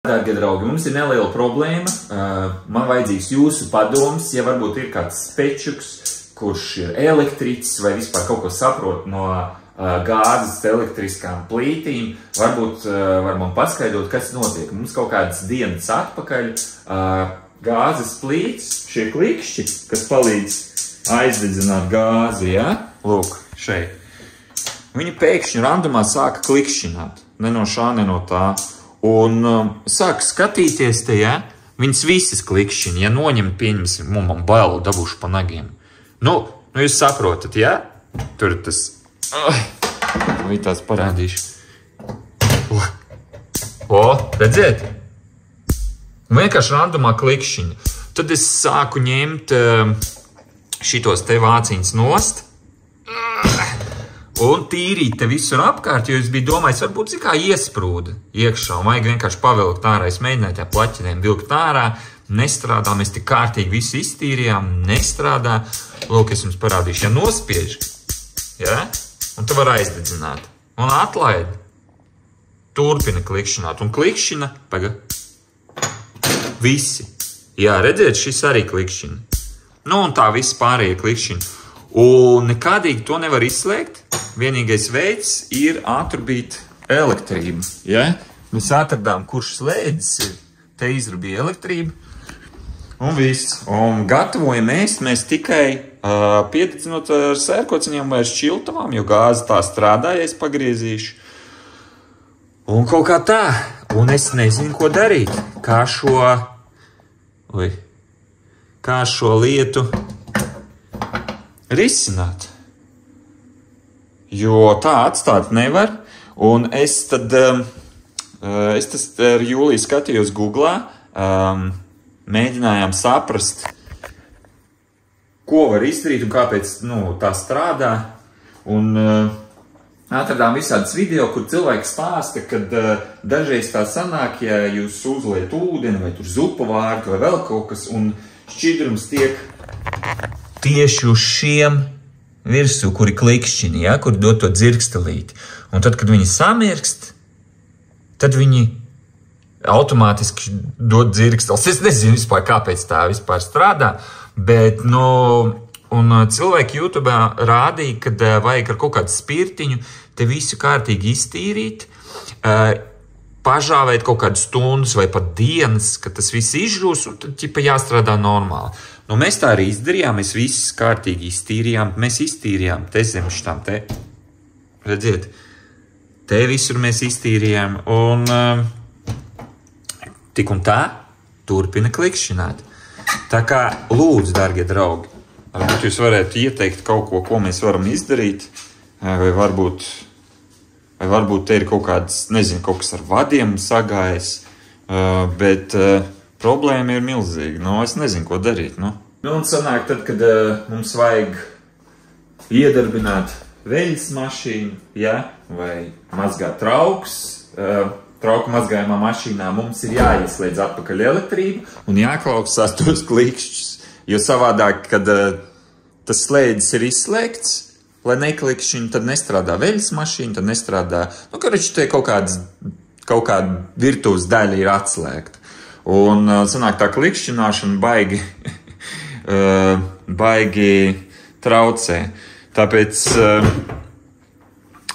Dārgie draugi, mums ir neliela problēma. Man vajadzīgs jūsu padoms, ja varbūt ir kāds spečuks, kurš ir elektriķis vai vispār kaut ko saprot no gāzes elektriskām plītīm. Varbūt var man paskaidrot, kas notiek. Mums kaut kādas dienas atpakaļ gāzes plīts, šie klikšķi, kas palīdz aizdedzināt gāzi, ja? Lūk, šeit. Viņi pēkšņi randumā sāka klikšķināt. Ne no šā, ne no tā. Un sāk skatīties te, ja, viņas visas klikšķina, ja noņemt, pieņemsim, man bailu dabūšu pa nagiem. Nu, jūs saprotat, ja? Tur tas, vai tās parādīšu. Redziet? Vienkārši randumā klikšķina. Tad es sāku ņemt šitos te vāciņas nost. Un tīrīt te visur apkārt, jo es biju domājis, varbūt kā iesprūda iekšā, un vajag vienkārši pavilkt ārā. Es mēģināju tā plaķinēm vilkt ārā, nestrādā, mēs tik kārtīgi visu iztīrījām, nestrādā. Lūk, es jums parādīšu, ja nospiež, ja? Un tu var aizdedzināt. Un atlaid, turpina klikšķināt, un klikšķina, visi. Jā, redziet, šis arī klikšķina. Nu, un tā visi pārējie klikšķina. Un nekādīgi to nevar izslēgt. Vienīgais veids ir atrubīt elektrību. Ja? Mēs atradām, kurš slēdzis ir. Te izrubīja elektrību. Un viss. Un gatavojam mēs tikai piededzinot ar sērkociņām vai ar šķiltavām, jo gāze tā strādā, ja es pagriezīšu. Un kaut kā tā. Un es nezinu, ko darīt. Kā šo lietu risināt. Jo tā atstāt nevar. Un es tad ar Jūliju skatījos Googlā, mēģinājām saprast, ko var izdarīt un kāpēc tā strādā. Un atradām visādas video, kur cilvēki stāsta, kad dažreiz tā sanāk, ja jūs uzliet ūdeni vai tur zupu vārtu vai vēl kaut kas, un šķidrums tiek tieši uz šiem virsū, kuri klikšķini, ja, kuri dod to dzirkstelīti. Un tad, kad viņi samirkst, tad viņi automātiski dod dzirkstels. Es nezinu vispār, kāpēc tā vispār strādā, bet, un cilvēki YouTube rādīja, kad vajag ar kaut kādu spirtiņu te visu kārtīgi iztīrīt, pažāvēt kaut kādu stundas vai pat dienas, kad tas viss izžūs, un tad ķipa jāstrādā normāli. Nu, mēs tā arī izdarījām, mēs visus kārtīgi iztīrījām, mēs iztīrījām te zem šitām te, redziet, te visur mēs iztīrījām, un tik un tā turpina klikšķināt. Tā kā lūdzu, dārgie draugi, varbūt jūs varētu ieteikt kaut ko mēs varam izdarīt, vai varbūt te ir kaut kāds, nezinu, kaut kas ar vadiem sagājis, bet problēma ir milzīga. Es nezinu, ko darīt. Un sanāk tad, kad mums vajag iedarbināt veļas mašīnu, ja, vai mazgāt trauks, trauku mazgājumā mašīnā, mums ir jāieslēdz atpakaļ elektrību un jāklausās tos klikšķus. Jo savādāk, kad tas slēdzis ir izslēgts, lai neklikšķiņu, tad nestrādā veļas mašīna, tad nestrādā, te kaut kāda virtuves daļa ir atslēgta. Un sanāk tā klikšķināšana baigi traucē. Tāpēc,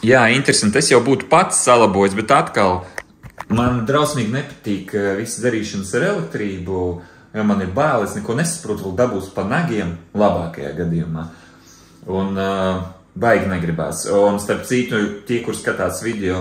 jā, interesanti, es jau būtu pats salabojis, bet atkal man drausmīgi nepatīk viss darīšanas ar elektrību, jo man ir bail, es neko nesaprotu, vēl dabūs pa nagiem labākajā gadījumā. Un baigi negribās. Un starp citu, tie, kur skatās video,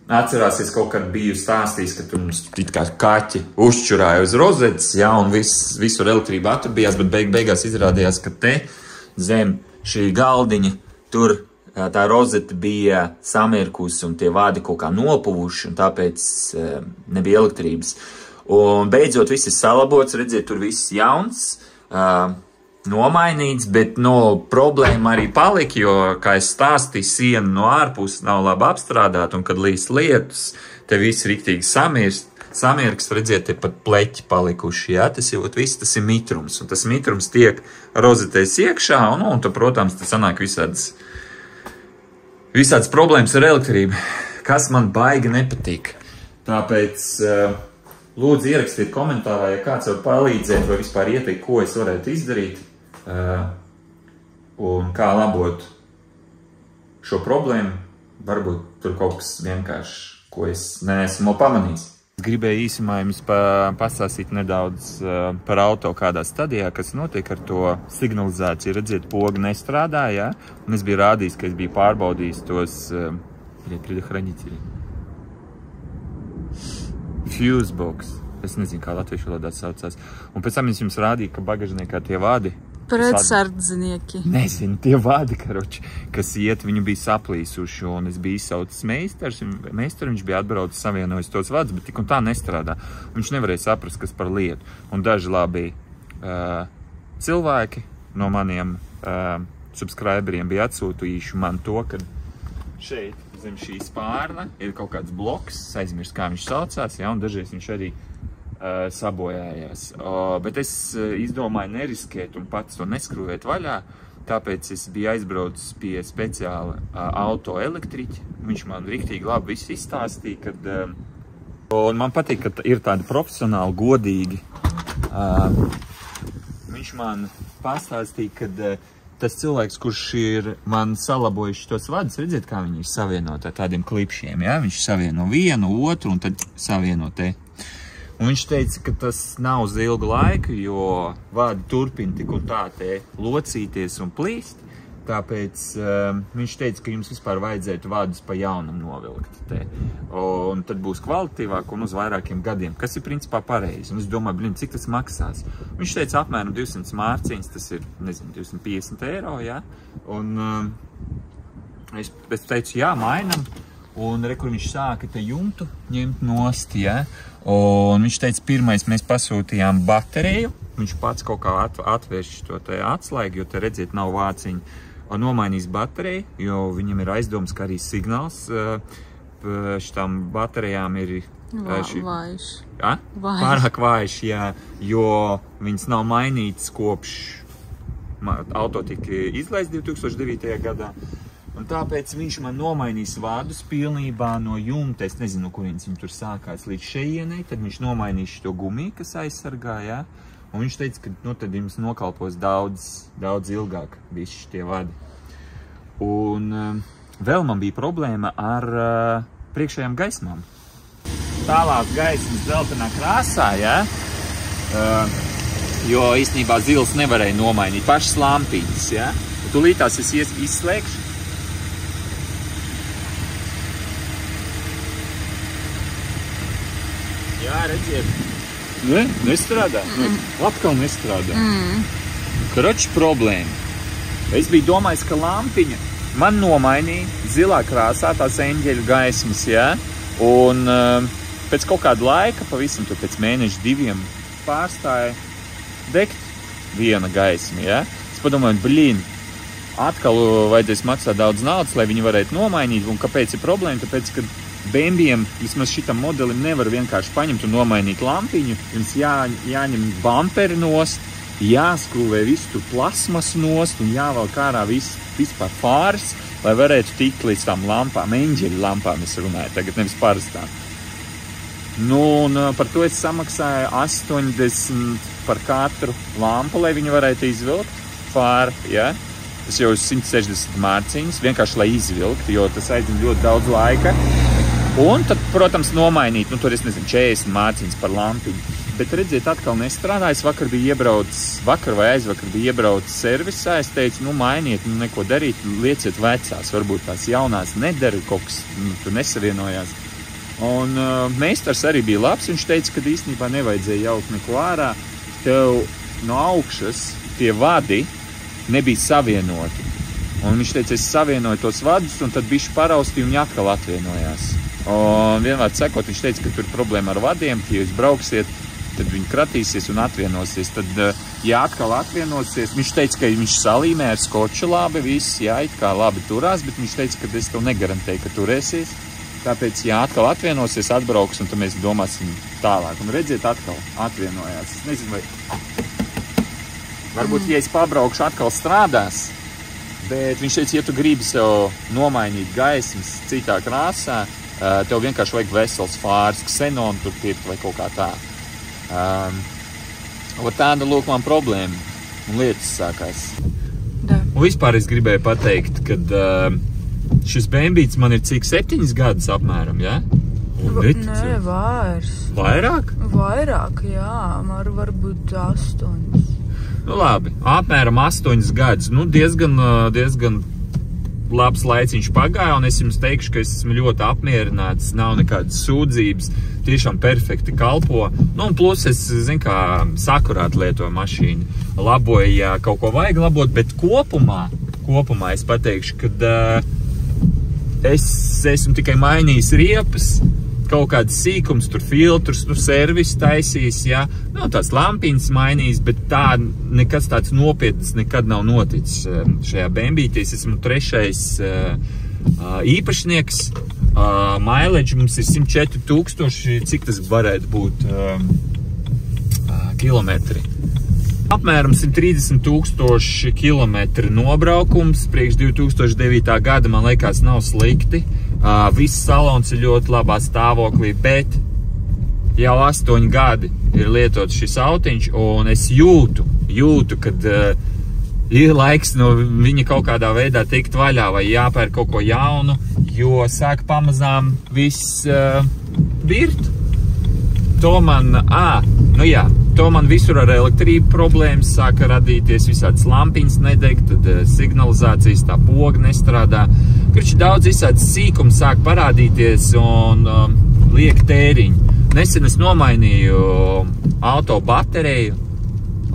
atcerāsies, kaut kad biju stāstījis, ka tur mums it kā kaķi uzčurāja uz rozetes, ja, un visur elektrība atrabījās, bet beigās izrādījās, ka te zem šī galdiņa tur tā rozete bija samirkusi un tie vādi kaut kā nopuvuši, un tāpēc nebija elektrības. Un beidzot viss ir salabots, redziet, tur viss jauns, nomainīts, bet problēma arī palika, jo, kā es stāstīju, siena no ārpuses nav labi apstrādāta, un kad līst lietus, te viss riktīgi samirkst, redziet, te pat pleķi palikuši, jā, tas ir mitrums, un tas mitrums tiek rozetēs iekšā, un tad, protams, tas sanāk visādas problēmas ar elektrību, kas man baigi nepatīk. Tāpēc Lūdzu, ierakstiet komentārā, ja kāds var palīdzēt vai vispār ieteikt, ko es varētu izdarīt un kā labot šo problēmu. Varbūt tur kaut kas vienkārši, ko es neesmu pamanījis. Gribēju īsumā jums pastāstīt nedaudz par auto kādā stadijā, kas notiek ar to signalizāciju. Redziet, poga nestrādā, ja? Un es biju rādījis, ka es biju pārbaudījis tos Fusebox. Es nezinu, kā latviešu valodā saucās. Un pēc tam es jums rādīju, ka bagažniekā tie vadi. Pretsardznieki. Nezinu, tie vadi, karoči, kas iet, viņu bija saplīsuši, un es biju saucis meistars, un viņš bija atbraucis savienojis tos vadus, bet tik un tā nestrādā. Viņš nevarēja saprast, kas par lietu. Un daži labi cilvēki no maniem subscriberiem bija atsūtījuši man to, ka šeit zem šī spārna ir kaut kāds bloks, aizmirst, kā viņš saucās, ja, un dažreiz viņš arī sabojājās. Bet es izdomāju neriskēt un pats to neskrūvēt vaļā, tāpēc es biju aizbraucis pie speciāla auto elektriķa. Viņš man riktīgi labi visu izstāstīja, kad... Un man patīk, ka ir tādi profesionāli, godīgi. Viņš man pastāstīja, kad tas cilvēks, kurš ir man salabojuši tos vadus, redziet, kā viņi ir savienot ar tādiem klipšiem, ja? Viņš savieno vienu, otru un tad savieno te. Un viņš teica, ka tas nav uz ilgu laiku, jo vadi turpina tik un tā te locīties un plīst. Tāpēc viņš teica, ka jums vispār vajadzētu vadus pa jaunam novilkt te. Un tad būs kvalitīvāk un uz vairākiem gadiem, kas ir principā pareizi. Un es domāju, blin, cik tas maksās? Viņš teica apmēram 200 mārciņas, tas ir, nezinu, 250 eiro, ja? Un es teicu, jā, mainam. Un kur viņš sāka te jumtu ņemt nost, ja? Un viņš teica, pirmais mēs pasūtījām bateriju. Viņš pats kaut kā atvērš to te atslēgu, jo te redziet nav vāciņu. Nomainīs bateriju, jo viņam ir aizdoms, ka arī signāls šitām baterijām ir vājš. Ja? Pārāk vājš, jā, jo viņas nav mainītas kopš auto tika izlaists 2009. Gadā. Un tāpēc viņš man nomainīs vadus pilnībā no jumta, es nezinu, kurienes viņi tur sākās līdz šejienei, tad viņš nomainīs šo gumiju, kas aizsargā, jā. Un viņš teica, ka nu, tad jums nokalpos daudz ilgāk visi šitie vadi. Un vēl man bija problēma ar priekšējām gaismām. Tālāk gaismas zeltainā krāsā, jā, jo īstenībā zils nevarēja nomainīt pašas lampiņas, jā. Un tūlītās es izslēgšu. Jā, redziet. Ne? Nestrādā? Atkal nestrādā. Karoči problēma. Es biju domājis, ka lampiņa man nomainīja zilā krāsā tās eņģeļu gaismas, jā. Un pēc kaut kāda laika, pavisam to pēc mēneša 2, pārstāja degt viena gaisma, jā. Es padomāju, blin, atkal vajadzēs maksāt daudz naudas, lai viņi varētu nomainīt. Un kāpēc ir problēma? Tāpēc, ka Bembiem, vismaz šitam modelim, nevar vienkārši paņemt un nomainīt lampiņu. Jums jāņem bumperi nost, jāskrūvē visu tur plasmasu nost un jāvelk ārā vispār fārs, lai varētu tikt līdz tām lampām, eņģeļu lampām es runāju, tagad nevis parastām. Nu, un par to es samaksāju 80 par katru lampu, lai viņi varētu izvilkt fāru, ja? Tas jau 160 mārciņas, vienkārši lai izvilkt, jo tas aizņem ļoti daudz laika. Un tad, protams, nomainīt, nu tur es nezinu, 40 mārciņas par lampiņu. Bet redziet, atkal nestrādā. Es vakar vai aizvakar biju iebraucis servisā. Es teicu, nu mainiet, nu neko darīt, lieciet vecās. Varbūt tās jaunās nedara, kaut kas tur nesavienojās. Un meistars arī bija labs. Viņš teica, ka īstenībā nevajadzēja jaukt neko ārā. Tev no augšas tie vadi nebija savienoti. Un viņš teica, es savienoju tos vadus, un tad bišķi paraustīju, un viņi atkal atvienojās. Un vienmēr sakot, viņš teica, ka tur ir problēma ar vadiem, ka ja jūs brauksiet, tad viņi kratīsies un atvienosies. Tad, ja atkal atvienosies, viņš teica, ka viņš salīmē ar skoču labi, viss, jā, it kā labi turās, bet viņš teica, ka es tev negarantēju, ka turēsies. Tāpēc, ja atkal atvienosies, atbrauks, un tad mēs domāsim tālāk. Un redziet, atkal atvienojās. Es nezinu, vai... Varbūt, ja es pabraukšu, atkal strādās. Bet viņš teica, ja tu gribi sev nomainīt gaismas citā krāsā, tev vienkārši vajag vesels fārs, ksenonu tur pirkt vai kaut kā tā. Tāda lūk man problēma un lietas sākās. Da. Un vispār es gribēju pateikt, kad šis bēmbīts man ir cik 7 gadus apmēram, ja? Nē, vairs. Vairāk? Vairāk, jā, varbūt 8. Nu labi, apmēram 8 gadus. Nu diezgan labs laiciņš pagāja, un es jums teikšu, ka es esmu ļoti apmierināts, nav nekādas sūdzības, tiešām perfekti kalpo. Nu un plus es, zinu kā, sakurāt lietoju mašīnu. Laboju, ja kaut ko vajag labot, bet kopumā es pateikšu, kad es esmu tikai mainījis riepas, kaut kāds sīkums, tur filtrus, servis taisījis, jā. Nu, tāds lampiņas mainījis, bet tā nekas tāds nopietns nekad nav noticis šajā bēmbītī. Es esmu 3. īpašnieks. Mileage mums ir 104,000, cik tas varētu būt kilometri. Apmēram 130,000 kilometri nobraukums, priekš 2009. gada, man liekas, nav slikti. Viss salons ir ļoti labā stāvoklī, bet jau 8 gadi ir lietots šis autiņš, un es jūtu, kad ir laiks no viņa kaut kādā veidā tikt vaļā, vai jāpērk kaut ko jaunu, jo sāk pamazām viss virt. To man visur ar elektrību problēmas sāka radīties, visādas lampiņas nedeg, tad signalizācijas tā poga nestrādā. Kurš daudz visādas sīkums sāk parādīties un liek tēriņu. Nesen es nomainīju auto bateriju,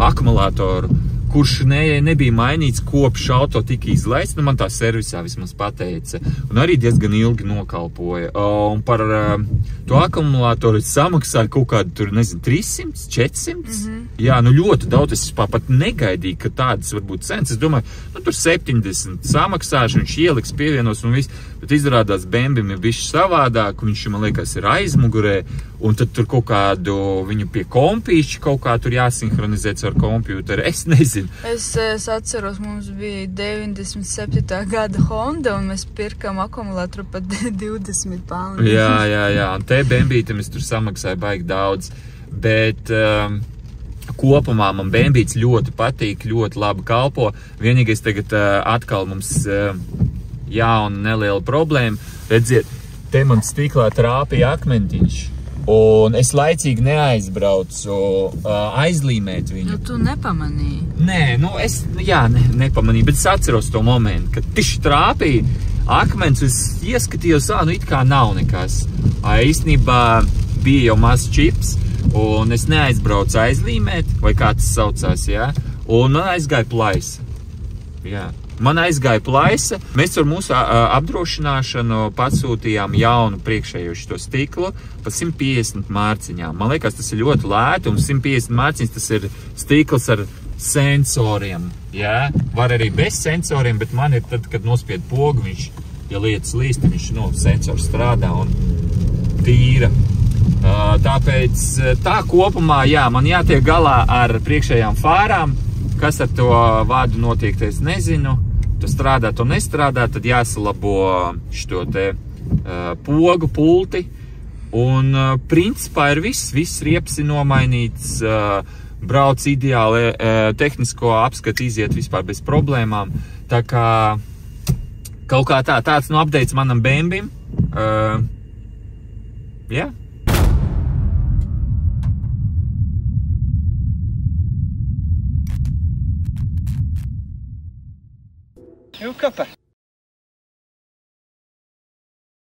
akumulātoru, kurš nebija mainīts kopš auto tika izlaists, nu man tā servisā vismaz pateica, un arī diezgan ilgi nokalpoja. Un par to akumulātoru es samaksāju kaut kādu tur, nezinu, 300, 400. Jā, nu ļoti daudz, es pat negaidīju, ka tādas var būt cenas. Es domāju, nu tur 70 samaksāšu, viņš ieliks, pievienos un viss, bet izrādās bēmbim ir bišķi savādāk, viņš, man liekas, ir aizmugurē, un tad tur kaut kādu viņu pie kompīšķi kaut kā tur jāsinhronizēt ar kompjūteru, es nezinu. Es atceros, mums bija 97. gada Honda, un mēs pirkām akumulātoru pat 20 pounds. Jā, un te bēmbītam es tur samaksāju baigi daudz, bet kopumā man bēmbīts ļoti patīk, ļoti labi kalpo. Vienīgais tagad atkal mums jauna neliela problēma. Redziet, te man stiklā trāpīja akmentiņš. Un es laicīgi neaizbraucu aizlīmēt viņu. Nu, tu nepamanīji? Nē, nu es, nepamanīju, bet es atceros to momentu, kad tiši trāpīja akmens, es ieskatījos, nu it kā nav nekas. Īstenībā bija jau mazs čips, un es neaizbraucu aizlīmēt, vai kā tas saucās, jā, un man aizgāja plaisa. Jā. Man aizgāja plaisa, mēs ar mūsu apdrošināšanu pasūtījām jaunu priekšējo šito stiklu pa 150 mārciņām. Man liekas, tas ir ļoti lēti, un 150 mārciņas tas ir stikls ar sensoriem. Jā? Var arī bez sensoriem, bet man ir tad, kad nospied pogu, viņš, ja lietas līst, viņš sensors strādā un tīra. Tāpēc tā kopumā, man jātiek galā ar priekšējām fārām. Kas ar to vādu notiek, es nezinu. Tu strādā, to nestrādā, tad jāsalabo šito te pogu pulti. Un principā ir viss riepas ir nomainīts, brauc ideāli, tehnisko apskatu iziet vispār bez problēmām. Tā kā kaut kā tāds updates manam bēmbim. Jā. You copper.